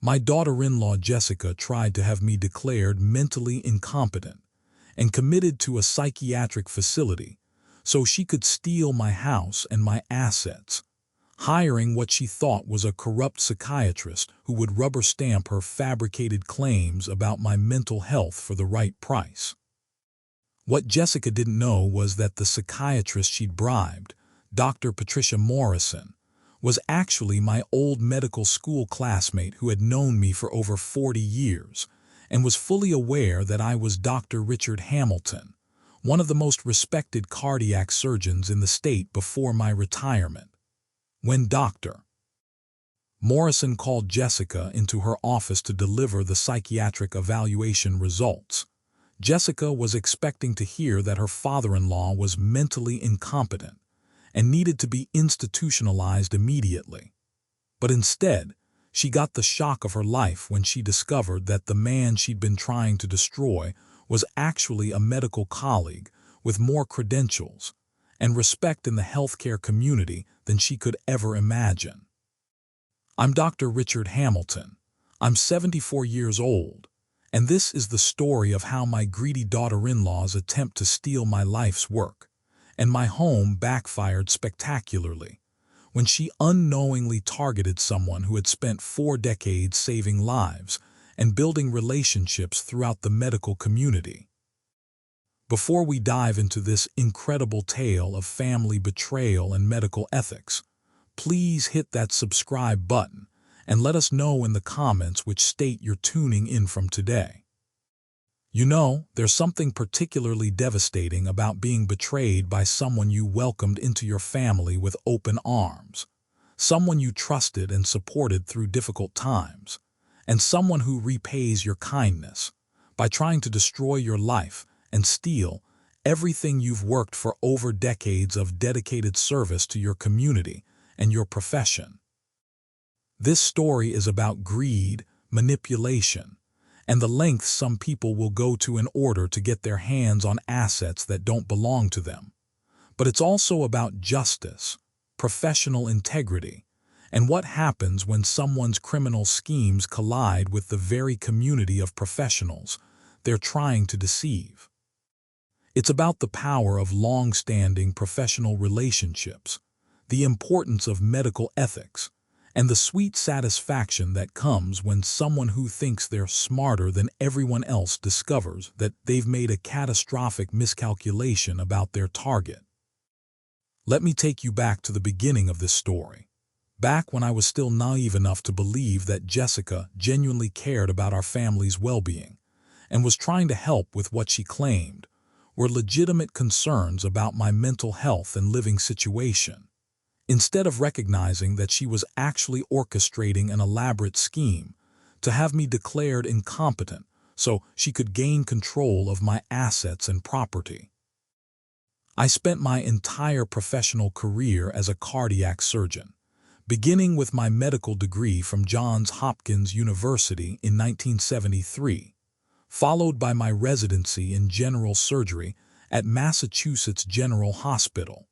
My daughter-in-law Jessica tried to have me declared mentally incompetent and committed to a psychiatric facility so she could steal my house and my assets, hiring what she thought was a corrupt psychiatrist who would rubber stamp her fabricated claims about my mental health for the right price. What Jessica didn't know was that the psychiatrist she'd bribed, Dr. Patricia Morrison, was actually my old medical school classmate who had known me for over 40 years and was fully aware that I was Dr. Richard Hamilton, one of the most respected cardiac surgeons in the state before my retirement. When Dr. Morrison called Jessica into her office to deliver the psychiatric evaluation results, Jessica was expecting to hear that her father-in-law was mentally incompetent and needed to be institutionalized immediately. But instead, she got the shock of her life when she discovered that the man she'd been trying to destroy was actually a medical colleague with more credentials and respect in the healthcare community than she could ever imagine. I'm Dr. Richard Hamilton. I'm 74 years old, and this is the story of how my greedy daughter-in-law's attempt to steal my life's work and my home backfired spectacularly when she unknowingly targeted someone who had spent 4 decades saving lives and building relationships throughout the medical community. Before we dive into this incredible tale of family betrayal and medical ethics, please hit that subscribe button and let us know in the comments which state you're tuning in from today. You know, there's something particularly devastating about being betrayed by someone you welcomed into your family with open arms, someone you trusted and supported through difficult times, and someone who repays your kindness by trying to destroy your life and steal everything you've worked for over decades of dedicated service to your community and your profession. This story is about greed, manipulation, and the lengths some people will go to in order to get their hands on assets that don't belong to them. But it's also about justice, professional integrity, and what happens when someone's criminal schemes collide with the very community of professionals they're trying to deceive. It's about the power of long-standing professional relationships, the importance of medical ethics, and the sweet satisfaction that comes when someone who thinks they're smarter than everyone else discovers that they've made a catastrophic miscalculation about their target. Let me take you back to the beginning of this story, back when I was still naive enough to believe that Jessica genuinely cared about our family's well-being and was trying to help with what she claimed were legitimate concerns about my mental health and living situation. Instead of recognizing that she was actually orchestrating an elaborate scheme to have me declared incompetent so she could gain control of my assets and property. I spent my entire professional career as a cardiac surgeon, beginning with my medical degree from Johns Hopkins University in 1973, followed by my residency in general surgery at Massachusetts General Hospital,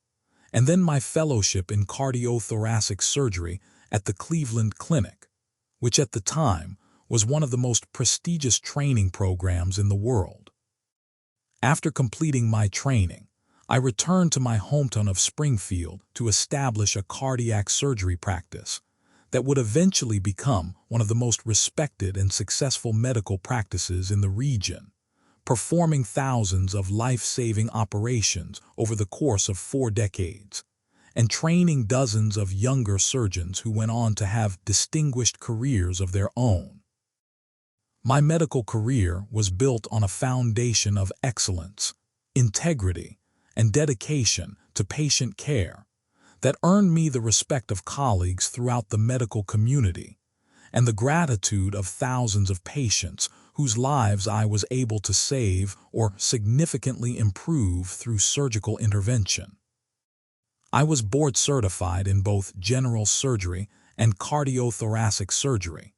and then my fellowship in cardiothoracic surgery at the Cleveland Clinic, which at the time was one of the most prestigious training programs in the world. After completing my training, I returned to my hometown of Springfield to establish a cardiac surgery practice that would eventually become one of the most respected and successful medical practices in the region, performing thousands of life-saving operations over the course of 4 decades, and training dozens of younger surgeons who went on to have distinguished careers of their own. My medical career was built on a foundation of excellence, integrity, and dedication to patient care that earned me the respect of colleagues throughout the medical community and the gratitude of thousands of patients whose lives I was able to save or significantly improve through surgical intervention. I was board certified in both general surgery and cardiothoracic surgery,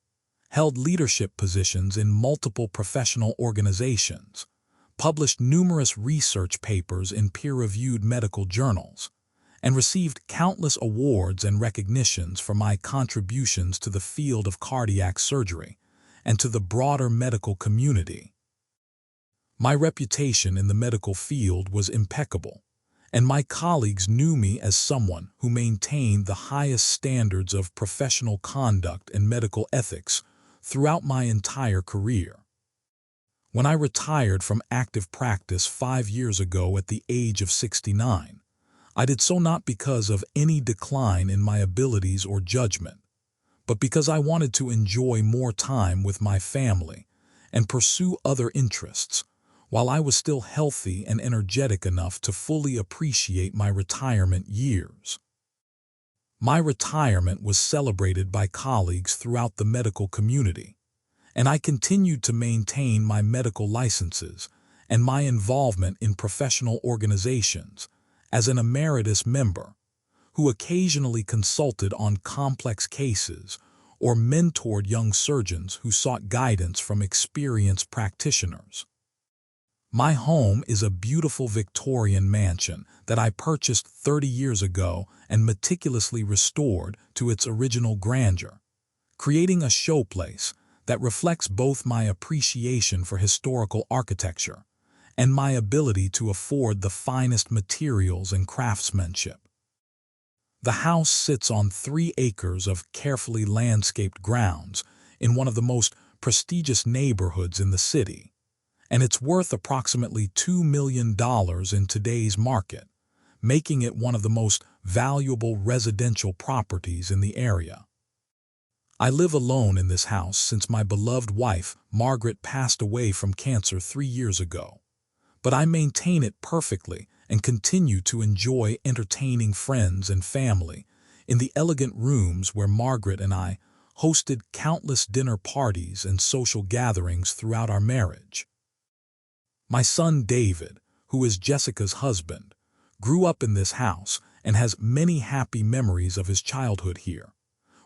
held leadership positions in multiple professional organizations, published numerous research papers in peer-reviewed medical journals, and received countless awards and recognitions for my contributions to the field of cardiac surgery and to the broader medical community. My reputation in the medical field was impeccable, and my colleagues knew me as someone who maintained the highest standards of professional conduct and medical ethics throughout my entire career. When I retired from active practice 5 years ago at the age of 69, I did so not because of any decline in my abilities or judgment, but because I wanted to enjoy more time with my family and pursue other interests, while I was still healthy and energetic enough to fully appreciate my retirement years. My retirement was celebrated by colleagues throughout the medical community, and I continued to maintain my medical licenses and my involvement in professional organizations as an emeritus member who occasionally consulted on complex cases or mentored young surgeons who sought guidance from experienced practitioners. My home is a beautiful Victorian mansion that I purchased 30 years ago and meticulously restored to its original grandeur, creating a showplace that reflects both my appreciation for historical architecture and my ability to afford the finest materials and craftsmanship. The house sits on 3 acres of carefully landscaped grounds in one of the most prestigious neighborhoods in the city, and it's worth approximately $2 million in today's market, making it one of the most valuable residential properties in the area. I live alone in this house since my beloved wife, Margaret, passed away from cancer 3 years ago, but I maintain it perfectly and continue to enjoy entertaining friends and family in the elegant rooms where Margaret and I hosted countless dinner parties and social gatherings throughout our marriage. My son David, who is Jessica's husband, grew up in this house and has many happy memories of his childhood here,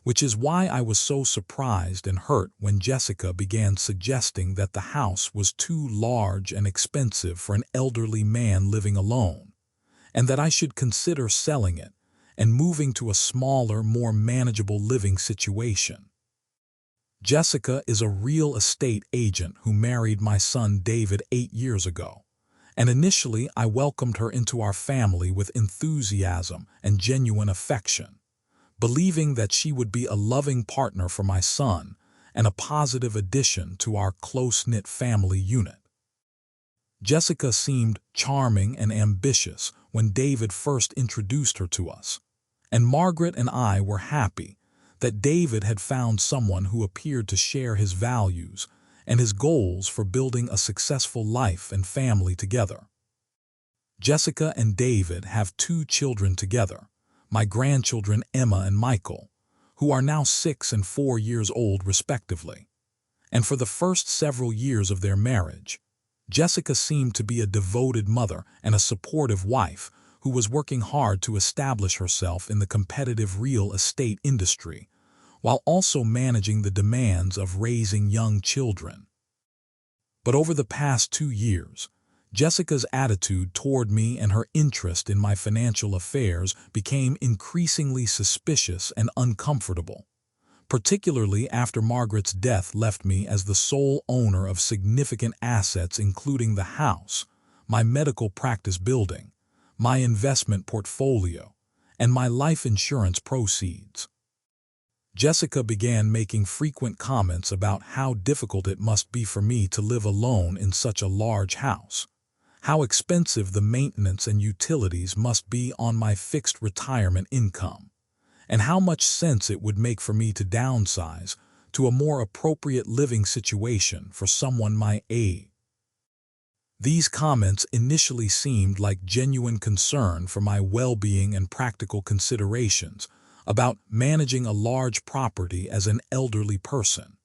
which is why I was so surprised and hurt when Jessica began suggesting that the house was too large and expensive for an elderly man living alone, and that I should consider selling it and moving to a smaller, more manageable living situation. Jessica is a real estate agent who married my son David 8 years ago, and initially I welcomed her into our family with enthusiasm and genuine affection, believing that she would be a loving partner for my son and a positive addition to our close-knit family unit. Jessica seemed charming and ambitious when David first introduced her to us, and Margaret and I were happy that David had found someone who appeared to share his values and his goals for building a successful life and family together. Jessica and David have 2 children together, my grandchildren Emma and Michael, who are now 6 and 4 years old respectively. And for the first several years of their marriage, Jessica seemed to be a devoted mother and a supportive wife who was working hard to establish herself in the competitive real estate industry, while also managing the demands of raising young children. But over the past 2 years, Jessica's attitude toward me and her interest in my financial affairs became increasingly suspicious and uncomfortable, particularly after Margaret's death left me as the sole owner of significant assets including the house, my medical practice building, my investment portfolio, and my life insurance proceeds. Jessica began making frequent comments about how difficult it must be for me to live alone in such a large house, how expensive the maintenance and utilities must be on my fixed retirement income, and how much sense it would make for me to downsize to a more appropriate living situation for someone my age. These comments initially seemed like genuine concern for my well-being and practical considerations about managing a large property as an elderly person,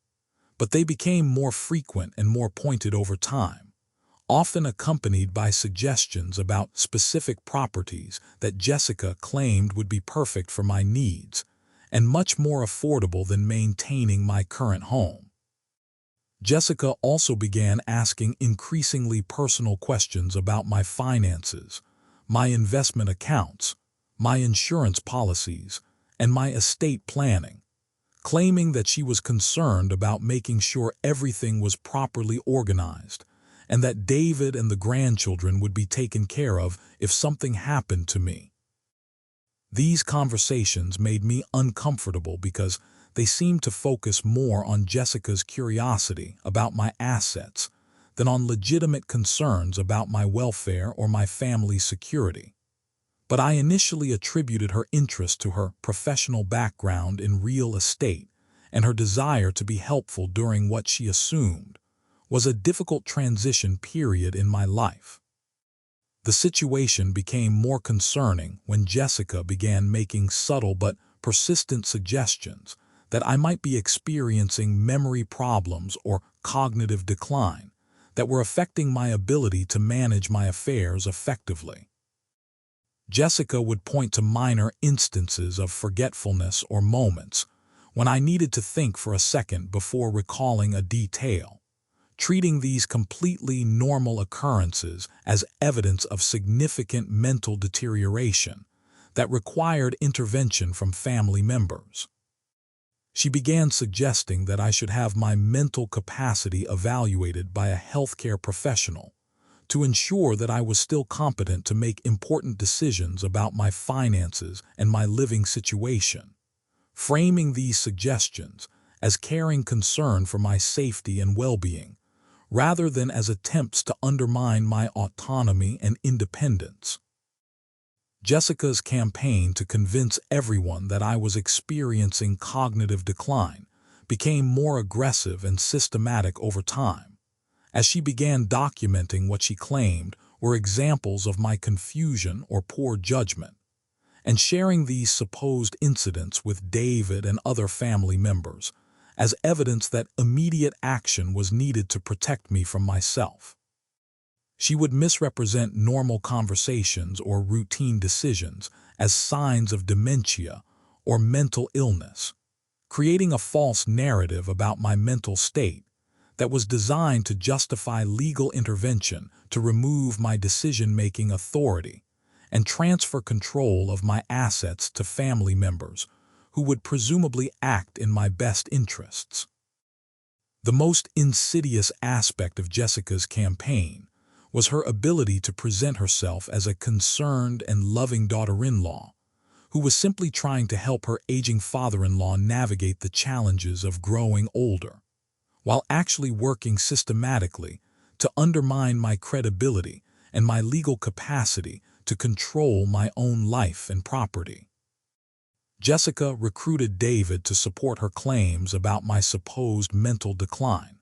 but they became more frequent and more pointed over time, often accompanied by suggestions about specific properties that Jessica claimed would be perfect for my needs and much more affordable than maintaining my current home. Jessica also began asking increasingly personal questions about my finances, my investment accounts, my insurance policies, and my estate planning, claiming that she was concerned about making sure everything was properly organized and that David and the grandchildren would be taken care of if something happened to me. These conversations made me uncomfortable because they seemed to focus more on Jessica's curiosity about my assets than on legitimate concerns about my welfare or my family's security. But I initially attributed her interest to her professional background in real estate and her desire to be helpful during what she assumed was a difficult transition period in my life. The situation became more concerning when Jessica began making subtle but persistent suggestions that I might be experiencing memory problems or cognitive decline that were affecting my ability to manage my affairs effectively. Jessica would point to minor instances of forgetfulness or moments when I needed to think for a second before recalling a detail, treating these completely normal occurrences as evidence of significant mental deterioration that required intervention from family members. She began suggesting that I should have my mental capacity evaluated by a healthcare professional to ensure that I was still competent to make important decisions about my finances and my living situation, framing these suggestions as caring concern for my safety and well-being, rather than as attempts to undermine my autonomy and independence. Jessica's campaign to convince everyone that I was experiencing cognitive decline became more aggressive and systematic over time, as she began documenting what she claimed were examples of my confusion or poor judgment, and sharing these supposed incidents with David and other family members as evidence that immediate action was needed to protect me from myself. She would misrepresent normal conversations or routine decisions as signs of dementia or mental illness, creating a false narrative about my mental state that was designed to justify legal intervention to remove my decision-making authority and transfer control of my assets to family members who would presumably act in my best interests. The most insidious aspect of Jessica's campaign was her ability to present herself as a concerned and loving daughter-in-law who was simply trying to help her aging father-in-law navigate the challenges of growing older, while actually working systematically to undermine my credibility and my legal capacity to control my own life and property. Jessica recruited David to support her claims about my supposed mental decline,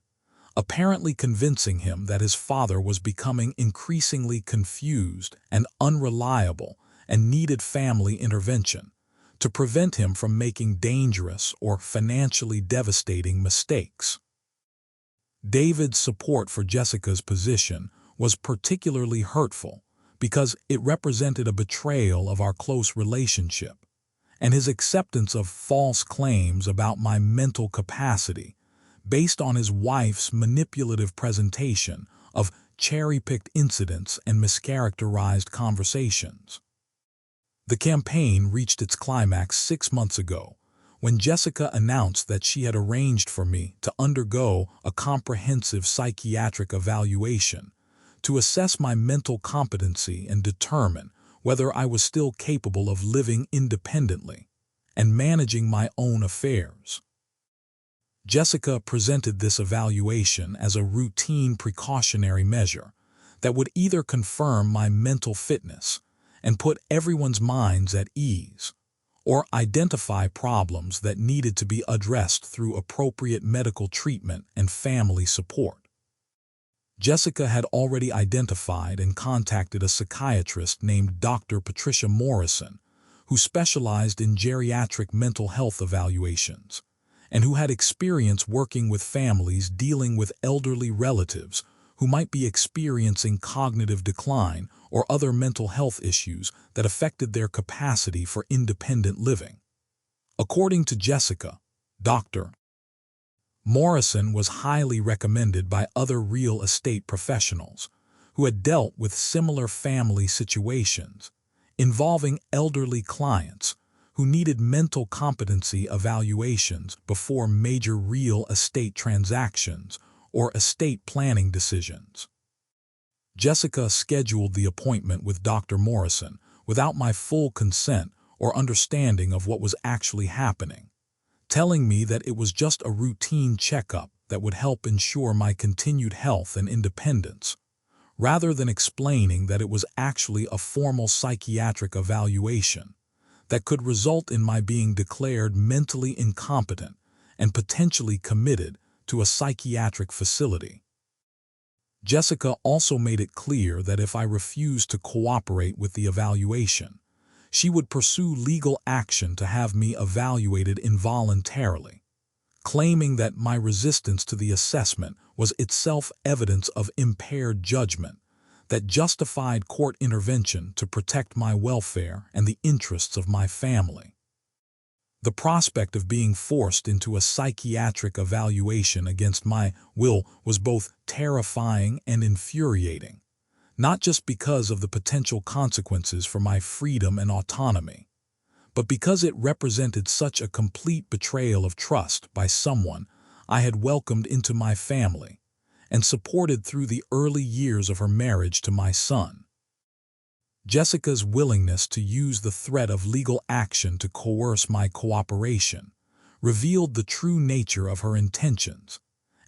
apparently convincing him that his father was becoming increasingly confused and unreliable and needed family intervention to prevent him from making dangerous or financially devastating mistakes. David's support for Jessica's position was particularly hurtful because it represented a betrayal of our close relationship, and his acceptance of false claims about my mental capacity based on his wife's manipulative presentation of cherry-picked incidents and mischaracterized conversations. The campaign reached its climax 6 months ago when Jessica announced that she had arranged for me to undergo a comprehensive psychiatric evaluation to assess my mental competency and determine whether I was still capable of living independently and managing my own affairs. Jessica presented this evaluation as a routine precautionary measure that would either confirm my mental fitness and put everyone's minds at ease, or identify problems that needed to be addressed through appropriate medical treatment and family support. Jessica had already identified and contacted a psychiatrist named Dr. Patricia Morrison, who specialized in geriatric mental health evaluations, and who had experience working with families dealing with elderly relatives who might be experiencing cognitive decline or other mental health issues that affected their capacity for independent living. According to Jessica, Dr. Morrison was highly recommended by other real estate professionals who had dealt with similar family situations, involving elderly clients who needed mental competency evaluations before major real estate transactions or estate planning decisions. Jessica scheduled the appointment with Dr. Morrison without my full consent or understanding of what was actually happening, telling me that it was just a routine checkup that would help ensure my continued health and independence, rather than explaining that it was actually a formal psychiatric evaluation that could result in my being declared mentally incompetent and potentially committed to a psychiatric facility. Jessica also made it clear that if I refused to cooperate with the evaluation, she would pursue legal action to have me evaluated involuntarily, claiming that my resistance to the assessment was itself evidence of impaired judgment that justified court intervention to protect my welfare and the interests of my family. The prospect of being forced into a psychiatric evaluation against my will was both terrifying and infuriating, not just because of the potential consequences for my freedom and autonomy, but because it represented such a complete betrayal of trust by someone I had welcomed into my family and supported through the early years of her marriage to my son. Jessica's willingness to use the threat of legal action to coerce my cooperation revealed the true nature of her intentions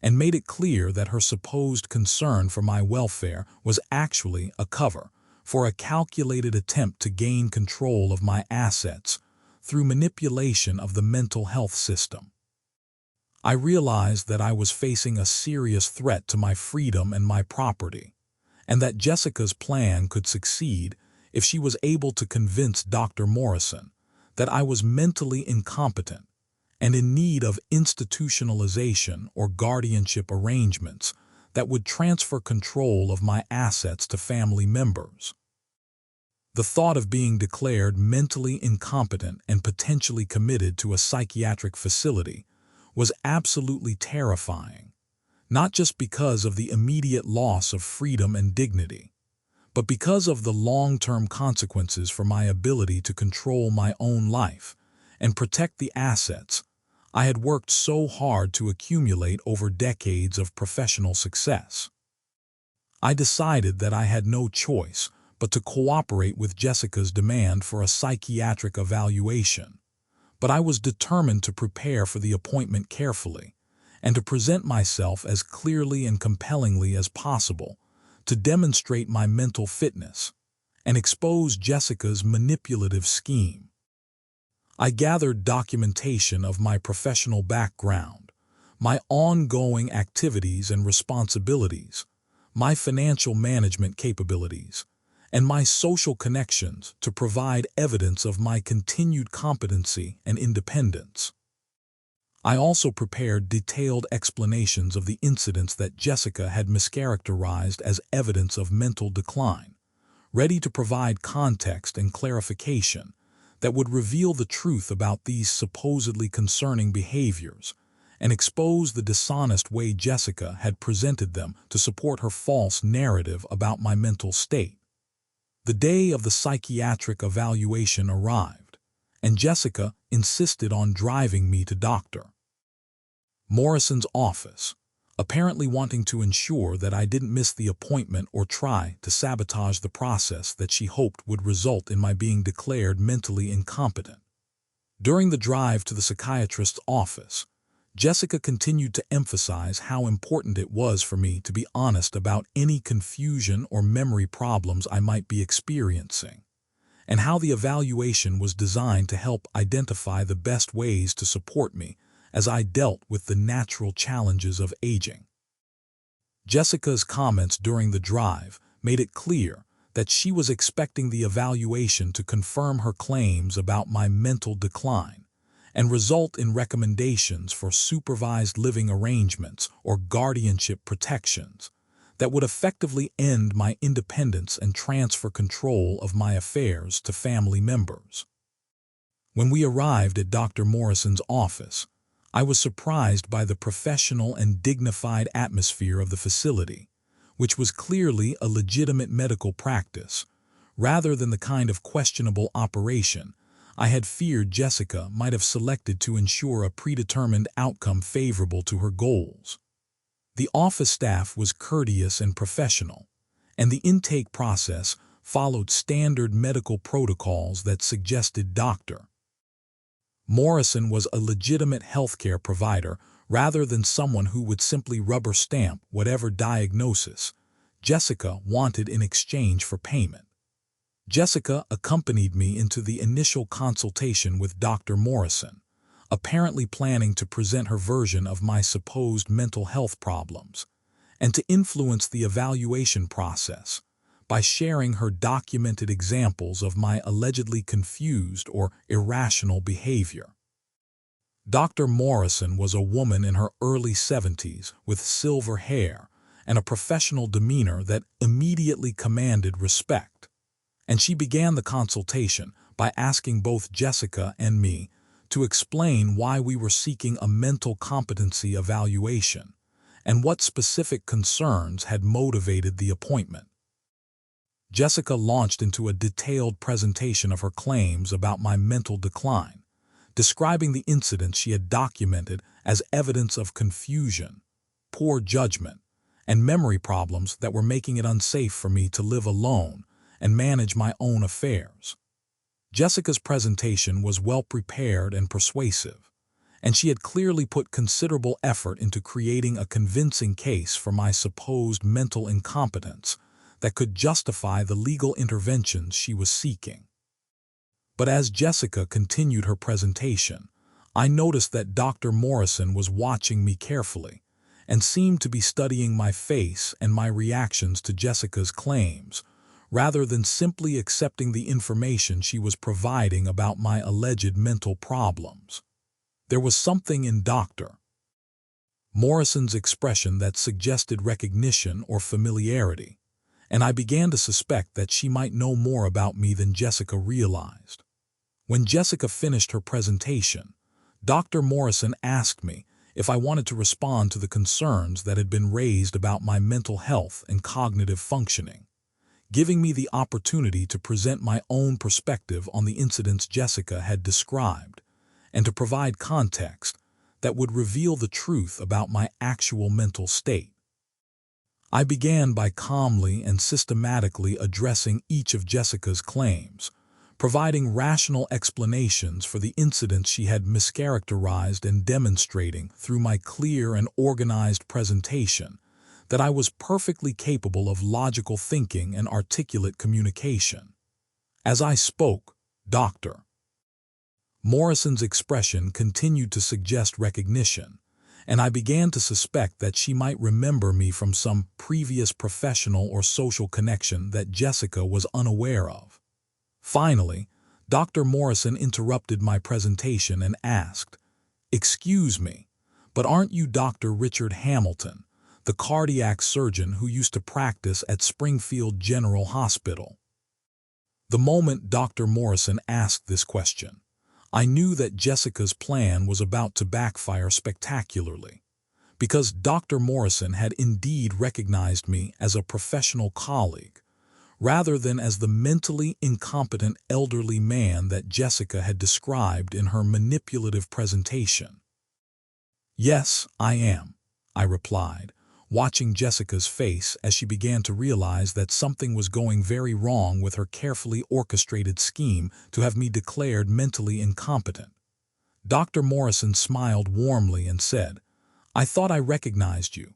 and made it clear that her supposed concern for my welfare was actually a cover for a calculated attempt to gain control of my assets through manipulation of the mental health system. I realized that I was facing a serious threat to my freedom and my property, and that Jessica's plan could succeed if she was able to convince Dr. Morrison that I was mentally incompetent and in need of institutionalization or guardianship arrangements that would transfer control of my assets to family members. The thought of being declared mentally incompetent and potentially committed to a psychiatric facility was absolutely terrifying, not just because of the immediate loss of freedom and dignity, but because of the long-term consequences for my ability to control my own life and protect the assets I had worked so hard to accumulate over decades of professional success. I decided that I had no choice but to cooperate with Jessica's demand for a psychiatric evaluation, but I was determined to prepare for the appointment carefully and to present myself as clearly and compellingly as possible to demonstrate my mental fitness and expose Jessica's manipulative scheme. I gathered documentation of my professional background, my ongoing activities and responsibilities, my financial management capabilities, and my social connections to provide evidence of my continued competency and independence. I also prepared detailed explanations of the incidents that Jessica had mischaracterized as evidence of mental decline, ready to provide context and clarification that would reveal the truth about these supposedly concerning behaviors and expose the dishonest way Jessica had presented them to support her false narrative about my mental state. The day of the psychiatric evaluation arrived, and Jessica insisted on driving me to Dr. Morrison's office, apparently wanting to ensure that I didn't miss the appointment or try to sabotage the process that she hoped would result in my being declared mentally incompetent. During the drive to the psychiatrist's office, Jessica continued to emphasize how important it was for me to be honest about any confusion or memory problems I might be experiencing, and how the evaluation was designed to help identify the best ways to support me as I dealt with the natural challenges of aging. Jessica's comments during the drive made it clear that she was expecting the evaluation to confirm her claims about my mental decline and result in recommendations for supervised living arrangements or guardianship protections that would effectively end my independence and transfer control of my affairs to family members. When we arrived at Dr. Morrison's office, I was surprised by the professional and dignified atmosphere of the facility, which was clearly a legitimate medical practice, rather than the kind of questionable operation I had feared Jessica might have selected to ensure a predetermined outcome favorable to her goals. The office staff was courteous and professional, and the intake process followed standard medical protocols that suggested Dr. Morrison was a legitimate healthcare provider rather than someone who would simply rubber stamp whatever diagnosis Jessica wanted in exchange for payment. Jessica accompanied me into the initial consultation with Dr. Morrison, apparently planning to present her version of my supposed mental health problems and to influence the evaluation process by sharing her documented examples of my allegedly confused or irrational behavior. Dr. Morrison was a woman in her early 70s with silver hair and a professional demeanor that immediately commanded respect, and she began the consultation by asking both Jessica and me to explain why we were seeking a mental competency evaluation and what specific concerns had motivated the appointment. Jessica launched into a detailed presentation of her claims about my mental decline, describing the incidents she had documented as evidence of confusion, poor judgment, and memory problems that were making it unsafe for me to live alone and manage my own affairs. Jessica's presentation was well prepared and persuasive, and she had clearly put considerable effort into creating a convincing case for my supposed mental incompetence that could justify the legal interventions she was seeking. But as Jessica continued her presentation, I noticed that Dr. Morrison was watching me carefully and seemed to be studying my face and my reactions to Jessica's claims, rather than simply accepting the information she was providing about my alleged mental problems. There was something in Dr. Morrison's expression that suggested recognition or familiarity, and I began to suspect that she might know more about me than Jessica realized. When Jessica finished her presentation, Dr. Morrison asked me if I wanted to respond to the concerns that had been raised about my mental health and cognitive functioning, giving me the opportunity to present my own perspective on the incidents Jessica had described and to provide context that would reveal the truth about my actual mental state. I began by calmly and systematically addressing each of Jessica's claims, providing rational explanations for the incidents she had mischaracterized and demonstrating through my clear and organized presentation that I was perfectly capable of logical thinking and articulate communication. As I spoke, Dr. Morrison's expression continued to suggest recognition, and I began to suspect that she might remember me from some previous professional or social connection that Jessica was unaware of. Finally, Dr. Morrison interrupted my presentation and asked, "Excuse me, but aren't you Dr. Richard Hamilton, the cardiac surgeon who used to practice at Springfield General Hospital?" The moment Dr. Morrison asked this question, I knew that Jessica's plan was about to backfire spectacularly, because Dr. Morrison had indeed recognized me as a professional colleague, rather than as the mentally incompetent elderly man that Jessica had described in her manipulative presentation. "Yes, I am," I replied, watching Jessica's face as she began to realize that something was going very wrong with her carefully orchestrated scheme to have me declared mentally incompetent. Dr. Morrison smiled warmly and said, "I thought I recognized you,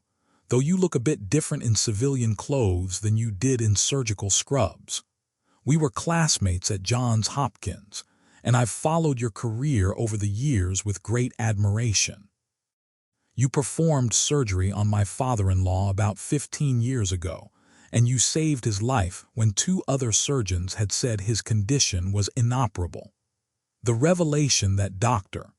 though you look a bit different in civilian clothes than you did in surgical scrubs. We were classmates at Johns Hopkins, and I've followed your career over the years with great admiration. You performed surgery on my father-in-law about 15 years ago, and you saved his life when 2 other surgeons had said his condition was inoperable." The revelation that Dr.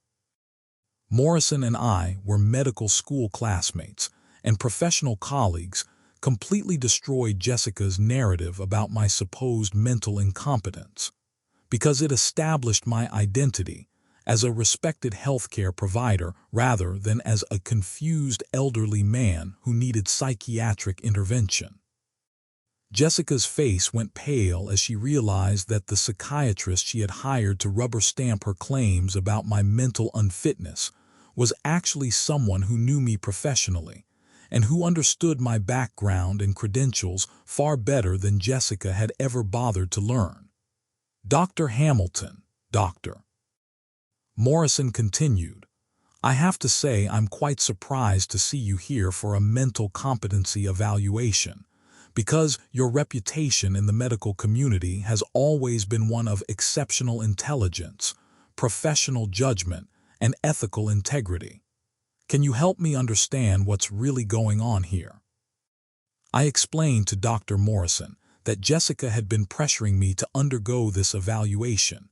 Morrison and I were medical school classmates and professional colleagues completely destroyed Jessica's narrative about my supposed mental incompetence, because it established my identity as a respected healthcare provider rather than as a confused elderly man who needed psychiatric intervention. Jessica's face went pale as she realized that the psychiatrist she had hired to rubber stamp her claims about my mental unfitness was actually someone who knew me professionally and who understood my background and credentials far better than Jessica had ever bothered to learn. "Dr. Hamilton, Dr. Morrison continued, "I have to say I'm quite surprised to see you here for a mental competency evaluation, because your reputation in the medical community has always been one of exceptional intelligence, professional judgment, and ethical integrity. Can you help me understand what's really going on here?" I explained to Dr. Morrison that Jessica had been pressuring me to undergo this evaluation,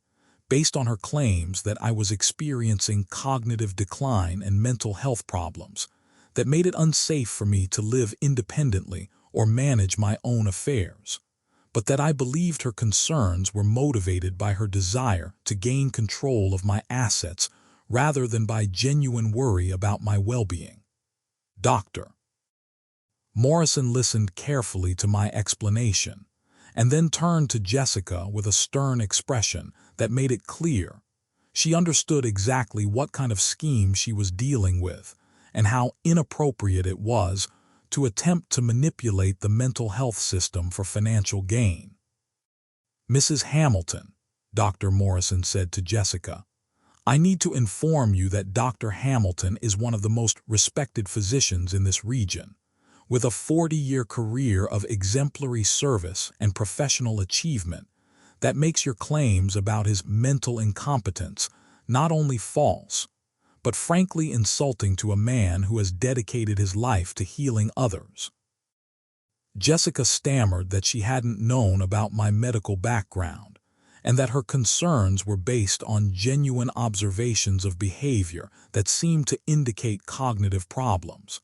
based on her claims that I was experiencing cognitive decline and mental health problems that made it unsafe for me to live independently or manage my own affairs, but that I believed her concerns were motivated by her desire to gain control of my assets rather than by genuine worry about my well-being. Dr. Morrison listened carefully to my explanation and then turned to Jessica with a stern expression that made it clear she understood exactly what kind of scheme she was dealing with and how inappropriate it was to attempt to manipulate the mental health system for financial gain. "Mrs. Hamilton," Dr. Morrison said to Jessica, "I need to inform you that Dr. Hamilton is one of the most respected physicians in this region, with a 40-year career of exemplary service and professional achievement that makes your claims about his mental incompetence not only false, but frankly insulting to a man who has dedicated his life to healing others." Jessica stammered that she hadn't known about my medical background and that her concerns were based on genuine observations of behavior that seemed to indicate cognitive problems.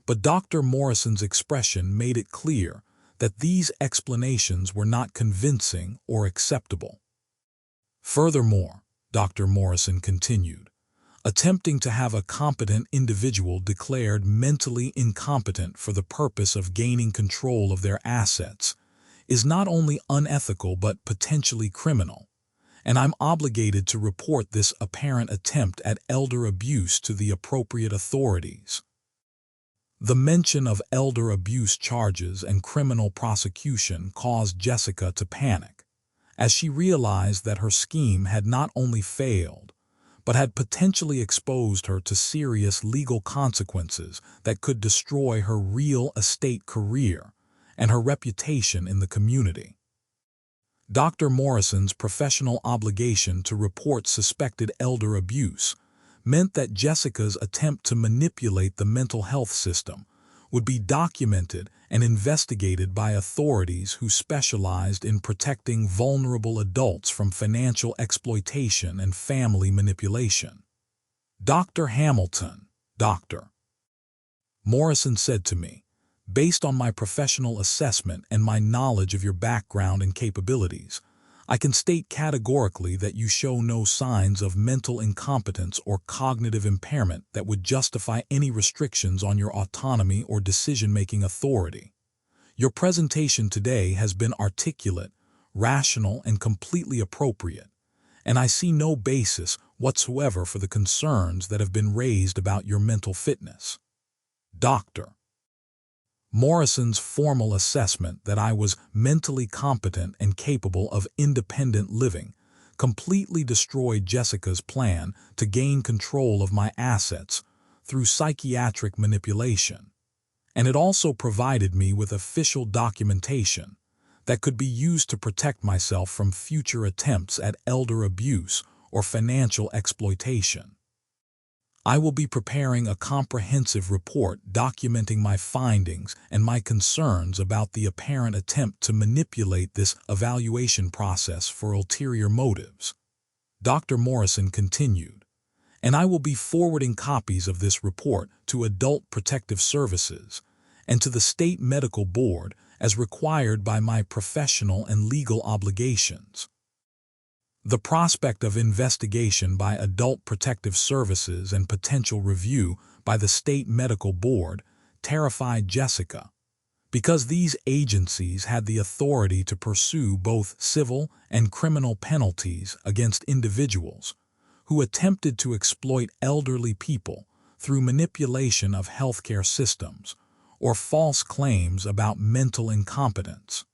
But Dr. Morrison's expression made it clear that these explanations were not convincing or acceptable. "Furthermore," Dr. Morrison continued, "attempting to have a competent individual declared mentally incompetent for the purpose of gaining control of their assets is not only unethical but potentially criminal, and I'm obligated to report this apparent attempt at elder abuse to the appropriate authorities." The mention of elder abuse charges and criminal prosecution caused Jessica to panic, as she realized that her scheme had not only failed, but had potentially exposed her to serious legal consequences that could destroy her real estate career and her reputation in the community. Dr. Morrison's professional obligation to report suspected elder abuse meant that Jessica's attempt to manipulate the mental health system would be documented and investigated by authorities who specialized in protecting vulnerable adults from financial exploitation and family manipulation. "Dr. Hamilton, Dr. Morrison said to me, based on my professional assessment and my knowledge of your background and capabilities, I can state categorically that you show no signs of mental incompetence or cognitive impairment that would justify any restrictions on your autonomy or decision-making authority. Your presentation today has been articulate, rational, and completely appropriate, and I see no basis whatsoever for the concerns that have been raised about your mental fitness." Dr. Morrison's formal assessment that I was mentally competent and capable of independent living completely destroyed Jessica's plan to gain control of my assets through psychiatric manipulation, and it also provided me with official documentation that could be used to protect myself from future attempts at elder abuse or financial exploitation. I will be preparing a comprehensive report documenting my findings and my concerns about the apparent attempt to manipulate this evaluation process for ulterior motives. Dr. Morrison continued, "And I will be forwarding copies of this report to Adult Protective Services and to the State Medical Board as required by my professional and legal obligations." The prospect of investigation by Adult Protective Services and potential review by the State Medical Board terrified Jessica, because these agencies had the authority to pursue both civil and criminal penalties against individuals who attempted to exploit elderly people through manipulation of healthcare systems or false claims about mental incompetence.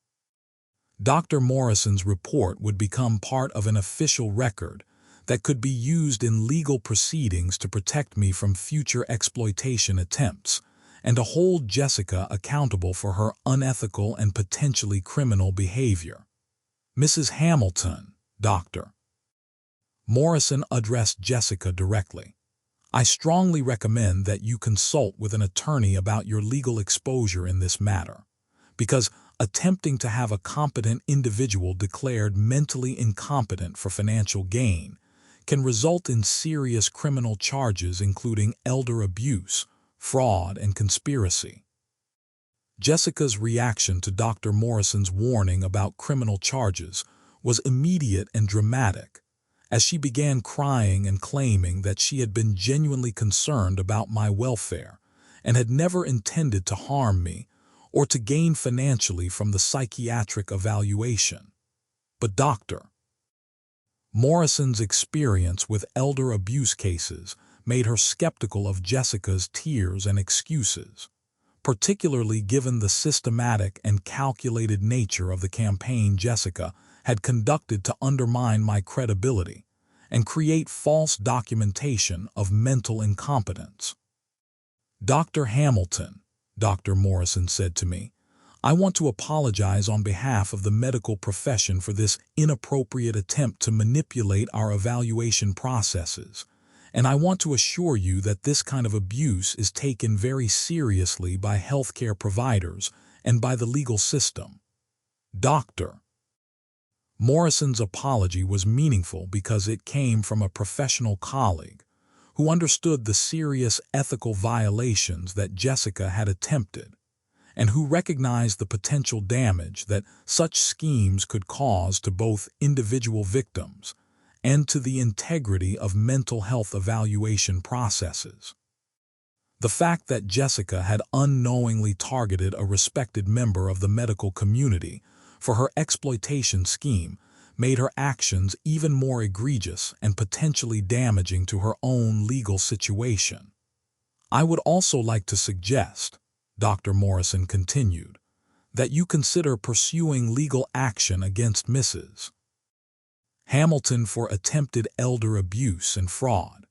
Dr. Morrison's report would become part of an official record that could be used in legal proceedings to protect me from future exploitation attempts and to hold Jessica accountable for her unethical and potentially criminal behavior. Mrs. Hamilton, Dr. Morrison addressed Jessica directly. I strongly recommend that you consult with an attorney about your legal exposure in this matter, because attempting to have a competent individual declared mentally incompetent for financial gain can result in serious criminal charges including elder abuse, fraud, and conspiracy. Jessica's reaction to Dr. Morrison's warning about criminal charges was immediate and dramatic, as she began crying and claiming that she had been genuinely concerned about my welfare and had never intended to harm me or to gain financially from the psychiatric evaluation. But Dr. Morrison's experience with elder abuse cases made her skeptical of Jessica's tears and excuses, particularly given the systematic and calculated nature of the campaign Jessica had conducted to undermine my credibility and create false documentation of mental incompetence. Dr. Hamilton, Dr. Morrison said to me, I want to apologize on behalf of the medical profession for this inappropriate attempt to manipulate our evaluation processes, and I want to assure you that this kind of abuse is taken very seriously by healthcare providers and by the legal system. Dr. Morrison's apology was meaningful because it came from a professional colleague who understood the serious ethical violations that Jessica had attempted, and who recognized the potential damage that such schemes could cause to both individual victims and to the integrity of mental health evaluation processes. The fact that Jessica had unknowingly targeted a respected member of the medical community for her exploitation scheme made her actions even more egregious and potentially damaging to her own legal situation. I would also like to suggest, Dr. Morrison continued, that you consider pursuing legal action against Mrs. Hamilton for attempted elder abuse and fraud,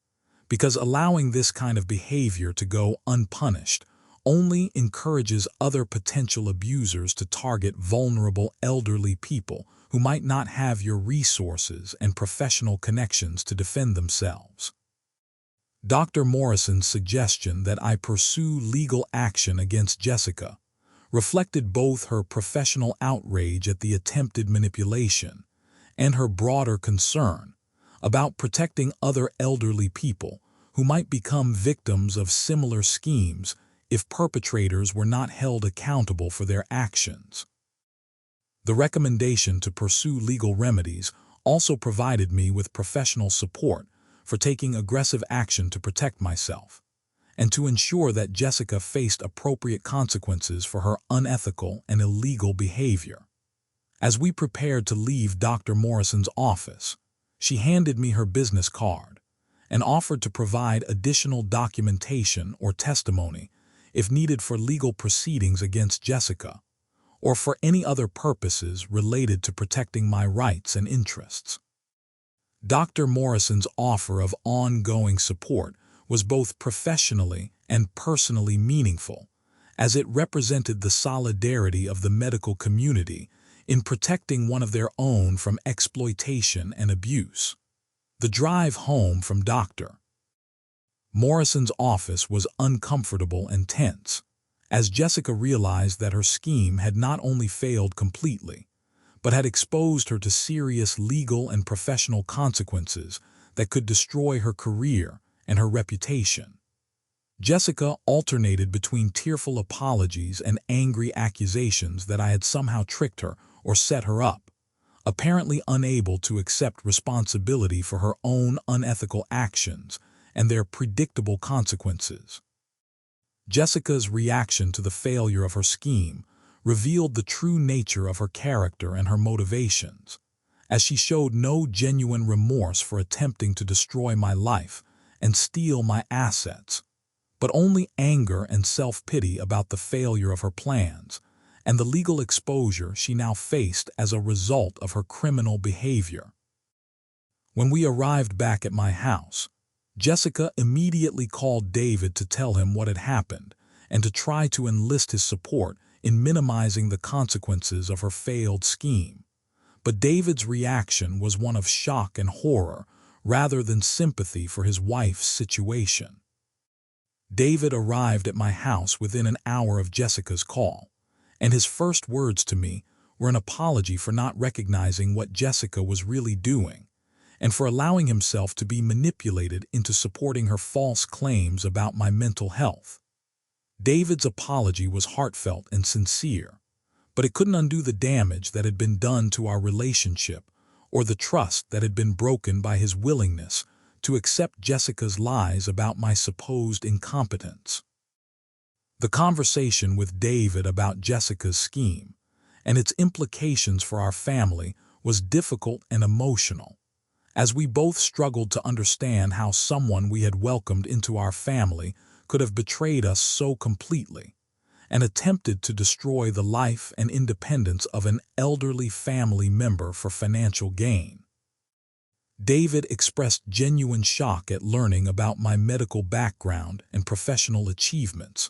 because allowing this kind of behavior to go unpunished only encourages other potential abusers to target vulnerable elderly people who might not have your resources and professional connections to defend themselves. Dr. Morrison's suggestion that I pursue legal action against Jessica reflected both her professional outrage at the attempted manipulation and her broader concern about protecting other elderly people who might become victims of similar schemes if perpetrators were not held accountable for their actions. The recommendation to pursue legal remedies also provided me with professional support for taking aggressive action to protect myself, and to ensure that Jessica faced appropriate consequences for her unethical and illegal behavior. As we prepared to leave Dr. Morrison's office, she handed me her business card and offered to provide additional documentation or testimony if needed for legal proceedings against Jessica, or for any other purposes related to protecting my rights and interests. Dr. Morrison's offer of ongoing support was both professionally and personally meaningful, as it represented the solidarity of the medical community in protecting one of their own from exploitation and abuse. The drive home from Dr. Morrison's office was uncomfortable and tense, as Jessica realized that her scheme had not only failed completely, but had exposed her to serious legal and professional consequences that could destroy her career and her reputation. Jessica alternated between tearful apologies and angry accusations that I had somehow tricked her or set her up, apparently unable to accept responsibility for her own unethical actions and their predictable consequences. Jessica's reaction to the failure of her scheme revealed the true nature of her character and her motivations, as she showed no genuine remorse for attempting to destroy my life and steal my assets, but only anger and self-pity about the failure of her plans and the legal exposure she now faced as a result of her criminal behavior. When we arrived back at my house, Jessica immediately called David to tell him what had happened and to try to enlist his support in minimizing the consequences of her failed scheme. But David's reaction was one of shock and horror rather than sympathy for his wife's situation. David arrived at my house within an hour of Jessica's call, and his first words to me were an apology for not recognizing what Jessica was really doing and for allowing himself to be manipulated into supporting her false claims about my mental health. David's apology was heartfelt and sincere, but it couldn't undo the damage that had been done to our relationship or the trust that had been broken by his willingness to accept Jessica's lies about my supposed incompetence. The conversation with David about Jessica's scheme and its implications for our family was difficult and emotional, as we both struggled to understand how someone we had welcomed into our family could have betrayed us so completely and attempted to destroy the life and independence of an elderly family member for financial gain. David expressed genuine shock at learning about my medical background and professional achievements,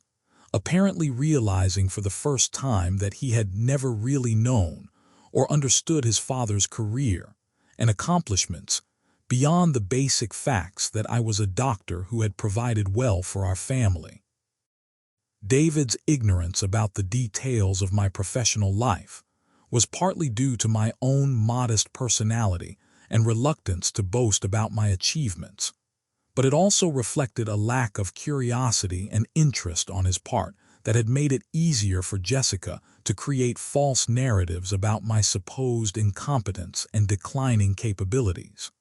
apparently realizing for the first time that he had never really known or understood his father's career and accomplishments beyond the basic facts that I was a doctor who had provided well for our family. David's ignorance about the details of my professional life was partly due to my own modest personality and reluctance to boast about my achievements, but it also reflected a lack of curiosity and interest on his part that had made it easier for Jessica to create false narratives about my supposed incompetence and declining capabilities.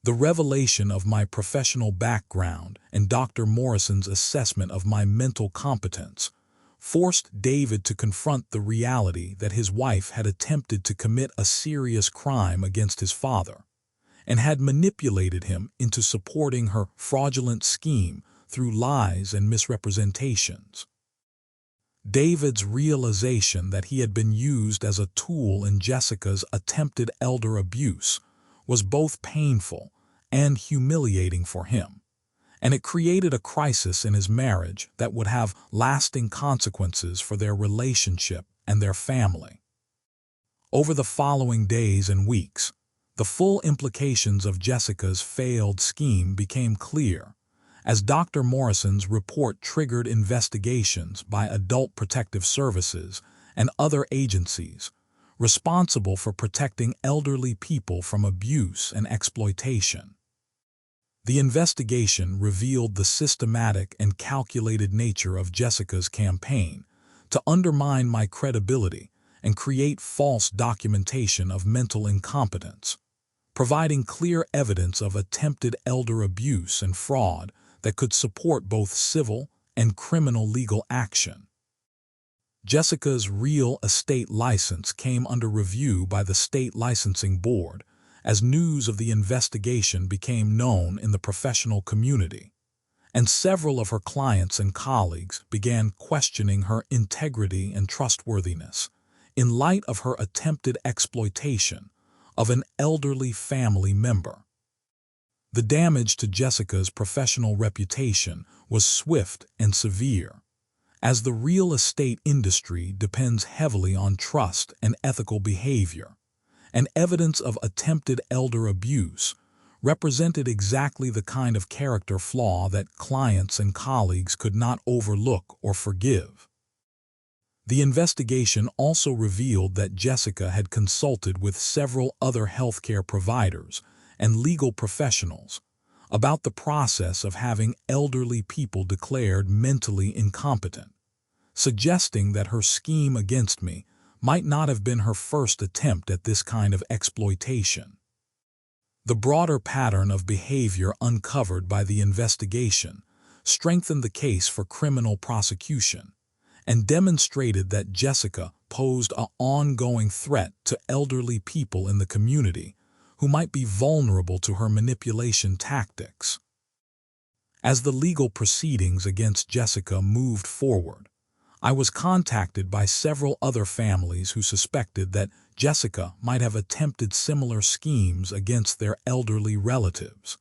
The revelation of my professional background and Dr. Morrison's assessment of my mental competence forced David to confront the reality that his wife had attempted to commit a serious crime against his father and had manipulated him into supporting her fraudulent scheme through lies and misrepresentations. David's realization that he had been used as a tool in Jessica's attempted elder abuse was both painful and humiliating for him, and it created a crisis in his marriage that would have lasting consequences for their relationship and their family. Over the following days and weeks, the full implications of Jessica's failed scheme became clear, as Dr. Morrison's report triggered investigations by Adult Protective Services and other agencies responsible for protecting elderly people from abuse and exploitation. The investigation revealed the systematic and calculated nature of Jessica's campaign to undermine my credibility and create false documentation of mental incompetence, providing clear evidence of attempted elder abuse and fraud that could support both civil and criminal legal action. Jessica's real estate license came under review by the State Licensing Board as news of the investigation became known in the professional community, and several of her clients and colleagues began questioning her integrity and trustworthiness in light of her attempted exploitation of an elderly family member. The damage to Jessica's professional reputation was swift and severe, as the real estate industry depends heavily on trust and ethical behavior, and evidence of attempted elder abuse represented exactly the kind of character flaw that clients and colleagues could not overlook or forgive. The investigation also revealed that Jessica had consulted with several other healthcare providers and legal professionals about the process of having elderly people declared mentally incompetent, suggesting that her scheme against me might not have been her first attempt at this kind of exploitation. The broader pattern of behavior uncovered by the investigation strengthened the case for criminal prosecution and demonstrated that Jessica posed an ongoing threat to elderly people in the community who might be vulnerable to her manipulation tactics. As the legal proceedings against Jessica moved forward, I was contacted by several other families who suspected that Jessica might have attempted similar schemes against their elderly relatives,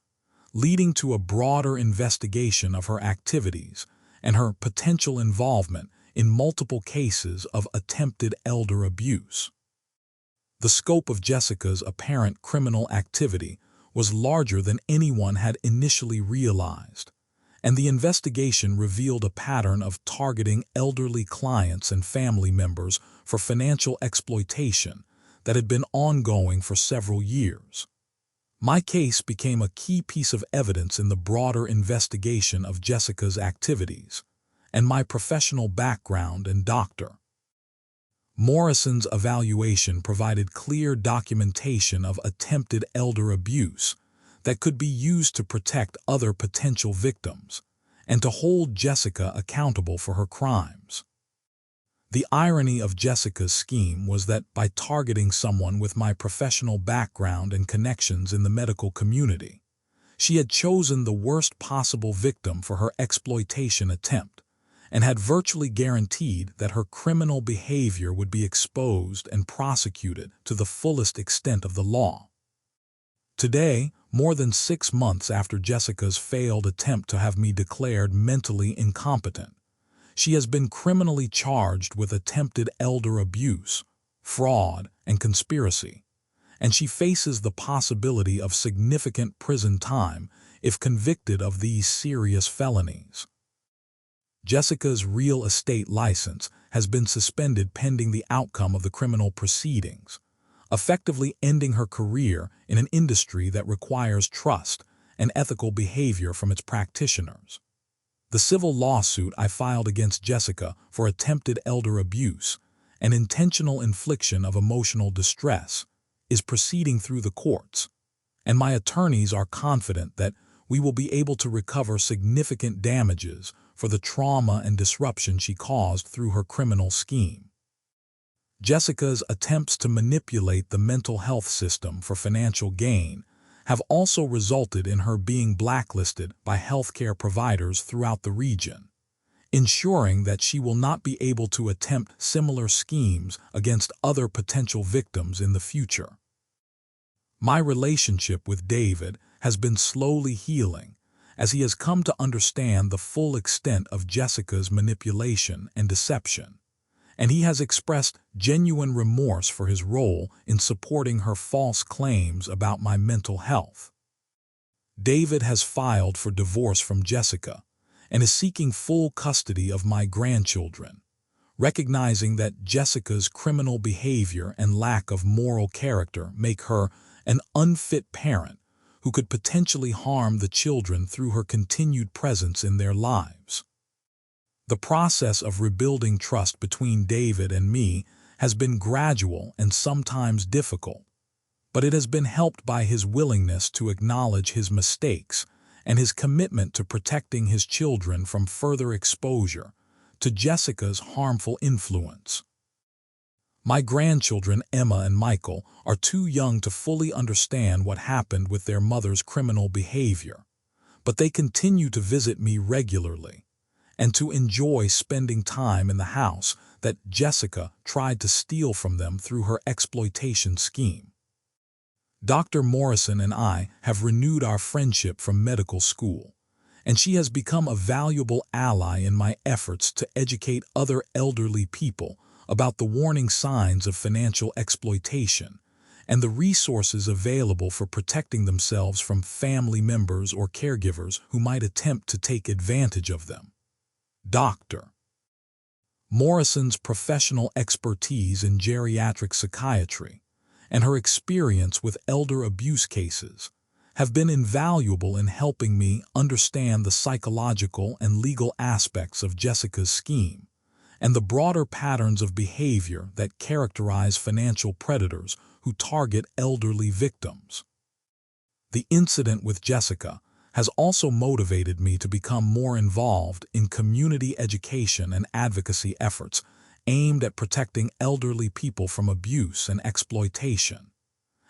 leading to a broader investigation of her activities and her potential involvement in multiple cases of attempted elder abuse. The scope of Jessica's apparent criminal activity was larger than anyone had initially realized, and the investigation revealed a pattern of targeting elderly clients and family members for financial exploitation that had been ongoing for several years. My case became a key piece of evidence in the broader investigation of Jessica's activities, and my professional background and doctor. Morrison's evaluation provided clear documentation of attempted elder abuse that could be used to protect other potential victims and to hold Jessica accountable for her crimes. The irony of Jessica's scheme was that by targeting someone with my professional background and connections in the medical community, she had chosen the worst possible victim for her exploitation attempt and had virtually guaranteed that her criminal behavior would be exposed and prosecuted to the fullest extent of the law. Today, more than 6 months after Jessica's failed attempt to have me declared mentally incompetent, she has been criminally charged with attempted elder abuse, fraud, and conspiracy, and she faces the possibility of significant prison time if convicted of these serious felonies. Jessica's real estate license has been suspended pending the outcome of the criminal proceedings, effectively ending her career in an industry that requires trust and ethical behavior from its practitioners. The civil lawsuit I filed against Jessica for attempted elder abuse and intentional infliction of emotional distress is proceeding through the courts, and my attorneys are confident that we will be able to recover significant damages for the trauma and disruption she caused through her criminal scheme. Jessica's attempts to manipulate the mental health system for financial gain have also resulted in her being blacklisted by healthcare providers throughout the region, ensuring that she will not be able to attempt similar schemes against other potential victims in the future. My relationship with David has been slowly healing as he has come to understand the full extent of Jessica's manipulation and deception, and he has expressed genuine remorse for his role in supporting her false claims about my mental health. David has filed for divorce from Jessica and is seeking full custody of my grandchildren, recognizing that Jessica's criminal behavior and lack of moral character make her an unfit parent who could potentially harm the children through her continued presence in their lives. The process of rebuilding trust between David and me has been gradual and sometimes difficult, but it has been helped by his willingness to acknowledge his mistakes and his commitment to protecting his children from further exposure to Jessica's harmful influence. My grandchildren, Emma and Michael, are too young to fully understand what happened with their mother's criminal behavior, but they continue to visit me regularly and to enjoy spending time in the house that Jessica tried to steal from them through her exploitation scheme. Dr. Morrison and I have renewed our friendship from medical school, and she has become a valuable ally in my efforts to educate other elderly people about the warning signs of financial exploitation and the resources available for protecting themselves from family members or caregivers who might attempt to take advantage of them. Dr. Morrison's professional expertise in geriatric psychiatry and her experience with elder abuse cases have been invaluable in helping me understand the psychological and legal aspects of Jessica's scheme and the broader patterns of behavior that characterize financial predators who target elderly victims. The incident with Jessica has also motivated me to become more involved in community education and advocacy efforts aimed at protecting elderly people from abuse and exploitation.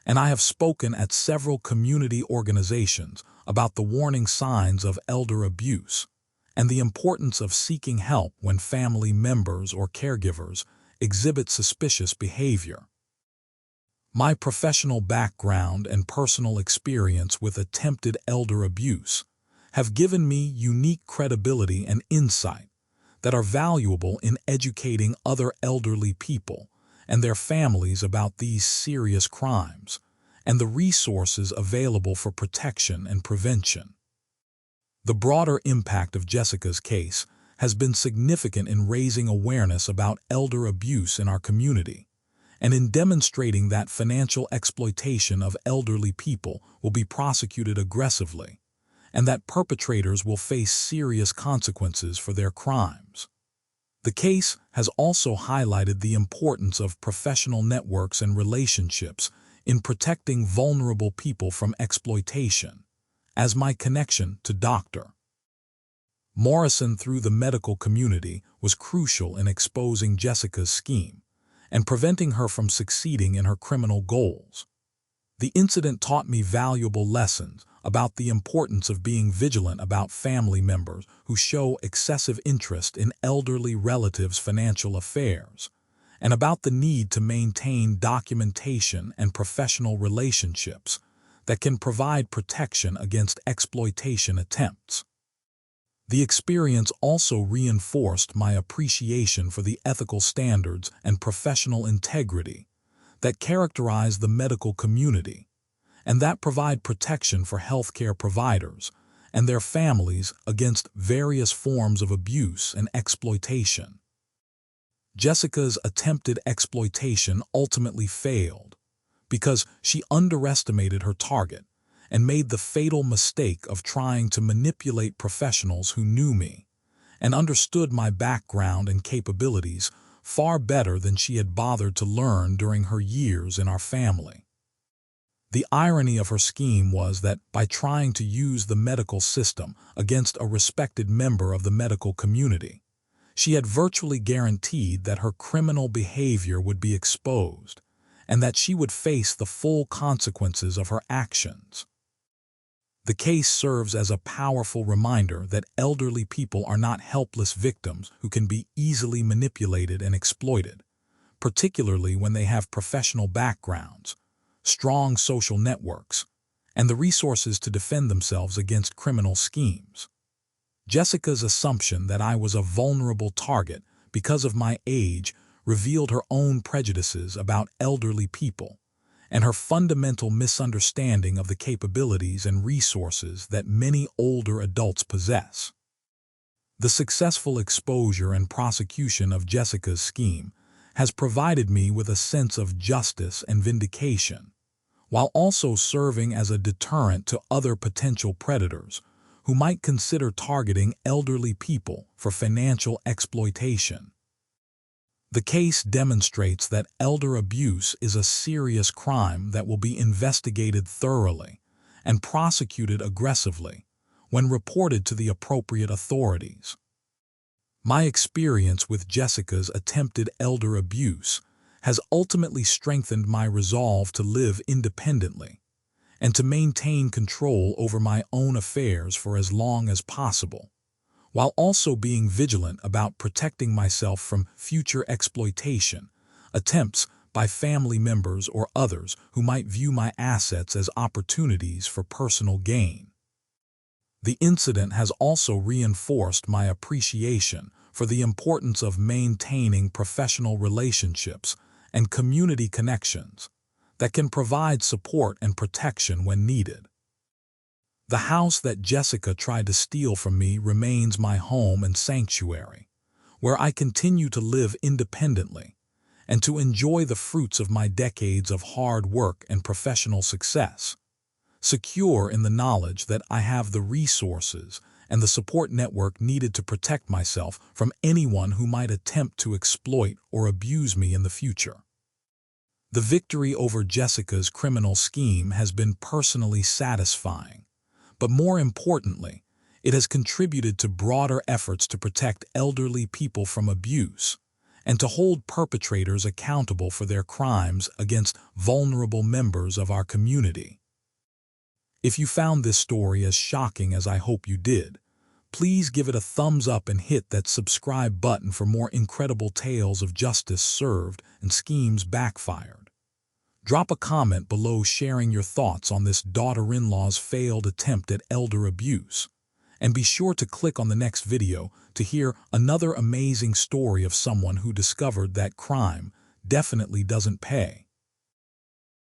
And I have spoken at several community organizations about the warning signs of elder abuse and the importance of seeking help when family members or caregivers exhibit suspicious behavior. My professional background and personal experience with attempted elder abuse have given me unique credibility and insight that are valuable in educating other elderly people and their families about these serious crimes and the resources available for protection and prevention. The broader impact of Jessica's case has been significant in raising awareness about elder abuse in our community and in demonstrating that financial exploitation of elderly people will be prosecuted aggressively and that perpetrators will face serious consequences for their crimes. The case has also highlighted the importance of professional networks and relationships in protecting vulnerable people from exploitation, as my connection to Dr. Morrison through the medical community was crucial in exposing Jessica's scheme and preventing her from succeeding in her criminal goals. The incident taught me valuable lessons about the importance of being vigilant about family members who show excessive interest in elderly relatives' financial affairs, and about the need to maintain documentation and professional relationships that can provide protection against exploitation attempts. The experience also reinforced my appreciation for the ethical standards and professional integrity that characterize the medical community and that provide protection for healthcare providers and their families against various forms of abuse and exploitation. Jessica's attempted exploitation ultimately failed because she underestimated her target and made the fatal mistake of trying to manipulate professionals who knew me and understood my background and capabilities far better than she had bothered to learn during her years in our family. The irony of her scheme was that by trying to use the medical system against a respected member of the medical community, she had virtually guaranteed that her criminal behavior would be exposed and that she would face the full consequences of her actions. The case serves as a powerful reminder that elderly people are not helpless victims who can be easily manipulated and exploited, particularly when they have professional backgrounds, strong social networks, and the resources to defend themselves against criminal schemes. Jessica's assumption that I was a vulnerable target because of my age revealed her own prejudices about elderly people and her fundamental misunderstanding of the capabilities and resources that many older adults possess. The successful exposure and prosecution of Jessica's scheme has provided me with a sense of justice and vindication, while also serving as a deterrent to other potential predators who might consider targeting elderly people for financial exploitation. The case demonstrates that elder abuse is a serious crime that will be investigated thoroughly and prosecuted aggressively when reported to the appropriate authorities. My experience with Jessica's attempted elder abuse has ultimately strengthened my resolve to live independently and to maintain control over my own affairs for as long as possible, while also being vigilant about protecting myself from future exploitation, attempts by family members or others who might view my assets as opportunities for personal gain. The incident has also reinforced my appreciation for the importance of maintaining professional relationships and community connections that can provide support and protection when needed. The house that Jessica tried to steal from me remains my home and sanctuary, where I continue to live independently and to enjoy the fruits of my decades of hard work and professional success, secure in the knowledge that I have the resources and the support network needed to protect myself from anyone who might attempt to exploit or abuse me in the future. The victory over Jessica's criminal scheme has been personally satisfying, But more importantly, it has contributed to broader efforts to protect elderly people from abuse and to hold perpetrators accountable for their crimes against vulnerable members of our community. If you found this story as shocking as I hope you did, please give it a thumbs up and hit that subscribe button for more incredible tales of justice served and schemes backfired. Drop a comment below sharing your thoughts on this daughter-in-law's failed attempt at elder abuse. And be sure to click on the next video to hear another amazing story of someone who discovered that crime definitely doesn't pay.